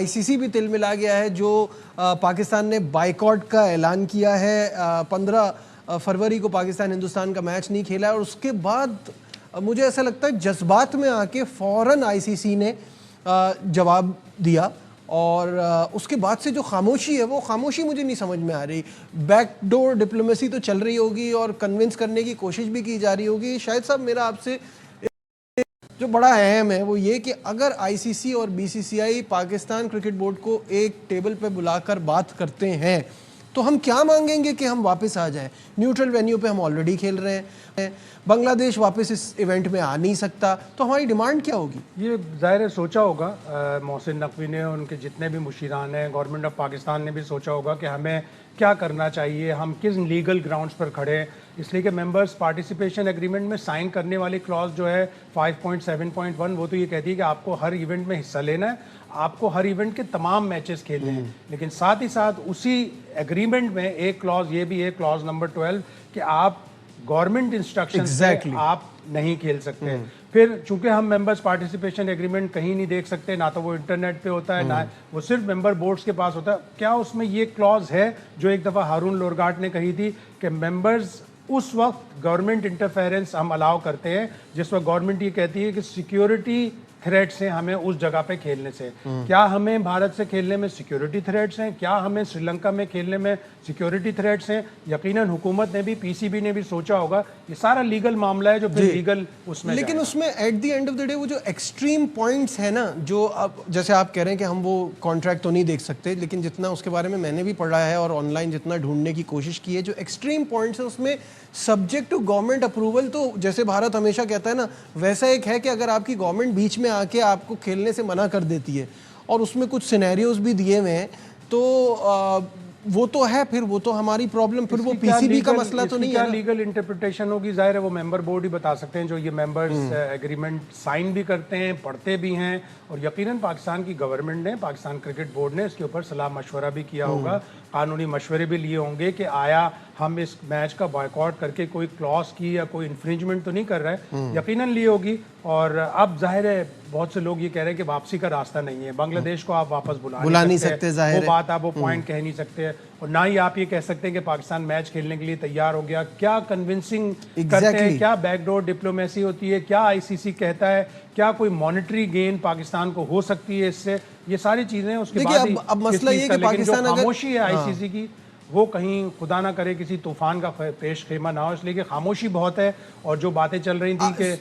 ICC بھی تل ملا گیا ہے. جو پاکستان نے بائیکاٹ کا اعلان کیا ہے, 15 فروری کو پاکستان ہندوستان کا میچ نہیں کھیلا, اور اس کے بعد مجھے ایسا لگتا ہے جذبات میں آ کے فوراً ICC نے جواب دیا, اور اس کے بعد سے جو خاموشی ہے وہ خاموشی مجھے نہیں سمجھ میں آ رہی. بیک ڈور ڈپلومیسی تو چل رہی ہوگی اور کنونس کرنے کی کوشش بھی کی جا رہی ہوگی. شاہد صاحب, میرا آپ سے جو بڑا اہم ہے وہ یہ کہ اگر ICC اور BCCI پاکستان کرکٹ بورڈ کو ایک ٹیبل پہ بلا کر بات کرتے ہیں تو ہم کیا مانگیں گے کہ ہم واپس آ جائیں؟ نیوٹرل وینیو پہ ہم آلریڈی کھیل رہے ہیں, بنگلہ دیش واپس اس ایونٹ میں آ نہیں سکتا, تو ہماری ڈیمانڈ کیا ہوگی؟ یہ ظاہر ہے سوچا ہوگا محسن نقوی نے, ان کے جتنے بھی مشیران ہیں, گورنمنٹ آف پاکستان نے بھی سوچا ہوگا کہ ہمیں کیا کرنا چاہیے, ہم کس لیگل گراؤنڈز پر کھڑے ہیں. اس لیے کہ ممبرز پارٹیسپیشن ایگریمنٹ میں سائن کرنے والی کلاس جو ہے 5.7.1 وہ تو یہ کہتی ہے کہ آپ کو ہر ایونٹ میں حصہ لینا ہے, آپ کو ہر ایونٹ کے تمام میچز کھیلنے ہیں. لیکن ساتھ ہی ساتھ اسی ایگریمنٹ میں ایک کلاس یہ بھی ہے, کلاس نمبر 12, کہ آپ گورنمنٹ انسٹرکشن سے آپ نہیں کھیل سکتے. پھر چونکہ ہم ممبرز پارٹیسپیشن ایگریمنٹ کہیں نہیں دیکھ سکتے, نہ تو وہ انٹرنیٹ پہ ہوتا ہے, نہ وہ صرف ممبر بورڈز کے پاس ہوتا ہے. کیا اس میں یہ کلاز ہے جو ایک دفعہ ہارون لورگاٹ نے کہی تھی کہ ممبرز اس وقت گورنمنٹ انٹرفیرنس ہم الاؤ کرتے ہیں جس وقت گورنمنٹ یہ کہتی ہے کہ سیکیورٹی تھریٹس ہیں ہمیں اس جگہ پہ کھیلنے سے. کیا ہمیں بھارت سے کھیلنے میں سیکیورٹی تھریٹس ہیں؟ کیا ہمیں سری لنکا میں کھیلنے میں سیکیورٹی تھریٹس ہیں؟ یقیناً حکومت نے بھی, PCB نے بھی سوچا ہوگا. یہ سارا لیگل معاملہ ہے جو پھر لیگل اس میں, لیکن اس میں at the end of the day وہ جو ایکسٹریم پوائنٹس ہیں نا, جو اب جیسے آپ کہہ رہے ہیں کہ ہم وہ کانٹریکٹ تو نہیں دیکھ سکتے, لیکن جتنا اس کے بارے میں نے بھی پڑھا ہے اور آن لائن جتنا ڈھونڈنے کی کوشش کی ہے, جو ایکسٹریم پوائنٹس ہیں اس میں سبجیکٹ ٹو گورنمنٹ اپروول, تو جیسے بھارت ہمیشہ کہتا ہے نا ویسا ایک ہے کہ اگر آپ کی گورنمنٹ بیچ میں آ کے آپ کو کھیلنے سے منع کر دیتی ہے, اور اس میں کچھ سینیریوز بھی دیے ہوئے ہیں, تو وہ تو ہے, پھر وہ تو ہماری پرابلم, پھر وہ PCB کا مسئلہ تو نہیں ہے. کیا لیگل انٹرپریٹیشن ہوگی ظاہر ہے وہ ممبر بورڈ ہی بتا سکتے ہیں, جو یہ ممبرز ایگریمنٹ سائن بھی کرتے ہیں, پڑھتے بھی ہیں, اور یقیناً پاکستان کی گورنمنٹ نے, پاکستان کرکٹ بورڈ نے اس کے اوپر صلاح مشورہ بھی کیا ہوگا, قانونی مشورے بھی لیے ہوں گے کہ آیا ہم اس میچ کا بائیکاٹ کر کے کوئی کلاس کی یا کوئی انفرنجمنٹ تو نہیں کر رہے. یقیناً لی ہوگی. اور اب ظاہر ہے بہت سے لوگ یہ کہہ رہے ہیں کہ واپسی کا راستہ نہیں ہے, بنگلہ دیش کو آپ واپس بلا نہیں سکتے, وہ بات آپ وہ پوائنٹ کہہ نہیں سکتے, اور نہ ہی آپ یہ کہہ سکتے ہیں کہ پاکستان میچ کھیلنے کے لیے تیار ہو گیا. کیا کنونسنگ کرتے ہیں, کیا بیک ڈور ڈپلومیسی ہوتی ہے, کیا ICC کہتا ہے, کیا کوئی مانیٹری گین پاکستان کو ہو سکتی ہے اس سے, یہ ساری چیزیں اس کے بعد. اب مسئلہ یہ کہ پاکستان جو خاموشی ہے ICC کی, وہ کہیں خدا نہ کرے کسی طوفان کا پیش خیمہ نہ ہو, اس لیے کہ خاموشی بہت ہے. اور جو باتیں چل رہی تھیں کہ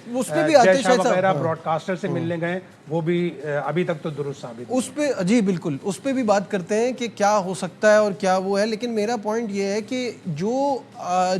جے شاہ وغیرہ براڈ کاسٹر سے ملنے گئے, وہ بھی ابھی تک تو درست ثابت اس پہ, جی بالکل, اس پہ بھی بات کرتے ہیں کہ کیا ہو سکتا ہے اور کیا وہ ہے. لیکن میرا پوائنٹ یہ ہے کہ جو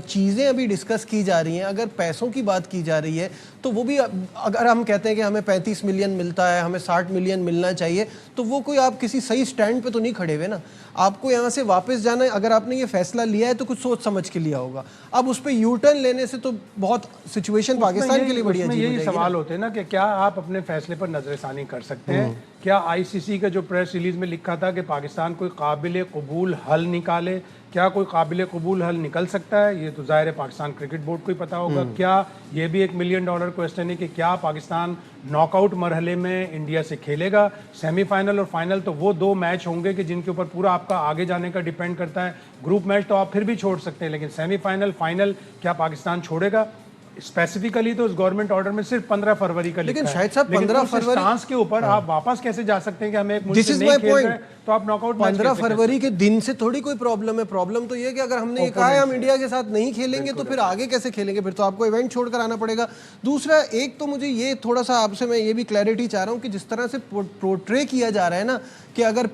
چیزیں ابھی ڈسکس کی جا رہی ہیں, اگر پیسوں کی بات کی جا رہی ہے تو وہ بھی, اگر ہم کہتے ہیں کہ ہمیں 35 ملین ملتا ہے, ہمیں 60 ملین ملنا چاہیے, تو وہ کوئی آپ کسی صحیح سٹینڈ پہ تو نہیں کھڑے ہوئے نا. آپ کو یہاں سے واپس جانا ہے, اگر آپ نے یہ فیصلہ لیا ہے تو کچھ سوچ سمجھ کے لیا ہوگا. اب اس پہ یو ٹرن لینے سے تو بہت سچویشن پاکستان کے لیے بڑی عجیب ہو جائے گی. یہی سوال ہوتے ہیں نا کہ کیا آپ اپنے فیصلے پر نظر ثانی کر سکتے ہیں. کیا ICC کا جو پریس ریلیز میں لکھا تھا کہ پاکستان کوئی قابل قبول حل نکالے, کیا کوئی قابل قبول حل نکل سکتا ہے؟ یہ تو ظاہر ہے پاکستان کرکٹ بورڈ کو ہی پتا ہوگا. کیا یہ بھی $1 ملین کوسچن ہے کہ کیا پاکستان ناک آؤٹ مرحلے میں انڈیا سے کھیلے گا؟ سیمی فائنل اور فائنل تو وہ 2 میچ ہوں گے کہ جن کے اوپر پورا آپ کا آگے جانے کا ڈیپینڈ کرتا ہے. گروپ میچ تو آپ پھر بھی چھوڑ سکتے ہیں, لیکن سیمی فائنل, فائنل کیا پاکستان چھوڑے گا؟ اسپیسیفکلی تو اس گورنمنٹ آرڈر میں صرف 15 فروری کا لکھا ہے, لیکن شاید صاحب 15 فروری سٹانس کے اوپر آپ واپس کیسے جا سکتے ہیں کہ ہمیں ایک ملک سے نہیں کھیل رہے تو آپ ناک آؤٹ 15 فروری کے دن سے تھوڑی کوئی پرابلم ہے. پرابلم تو یہ ہے کہ اگر ہم نے یہ کہا ہے ہم انڈیا کے ساتھ نہیں کھیلیں گے تو پھر آگے کیسے کھیلیں گے؟ پھر تو آپ کو ایونٹ چھوڑ کر آنا پڑے گا. دوسرا, ایک تو مجھے یہ تھوڑا سا آپ سے میں یہ بھی کلیئرٹی چاہ رہا ہوں کہ جس طرح سے پورٹرے کیا جا رہا ہے نا کہ اگر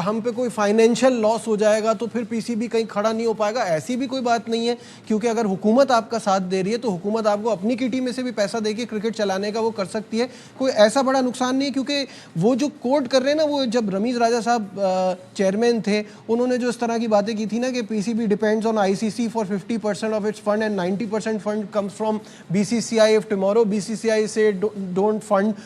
ہم پہ کوئی فائنینشیل لاس ہو جائے گا تو پھر PCB کہیں کھڑا نہیں ہو پائے گا, ایسی بھی کوئی بات نہیں ہے. کیونکہ اگر حکومت آپ کا ساتھ دے رہی ہے تو حکومت آپ کو اپنی کٹی میں سے بھی پیسہ دے کے کرکٹ چلانے کا وہ کر سکتی ہے. کوئی ایسا بڑا نقصان نہیں ہے, کیونکہ وہ جو کوٹ کر رہے ہیں نا, وہ جب رمیز راجہ صاحب چیئرمین تھے, انہوں نے جو اس طرح کی باتیں کی تھی نا کہ PCB depends on ICC for 50% of its fund and 90% fund comes from BCCI. if tomorrow BCCI say don't fund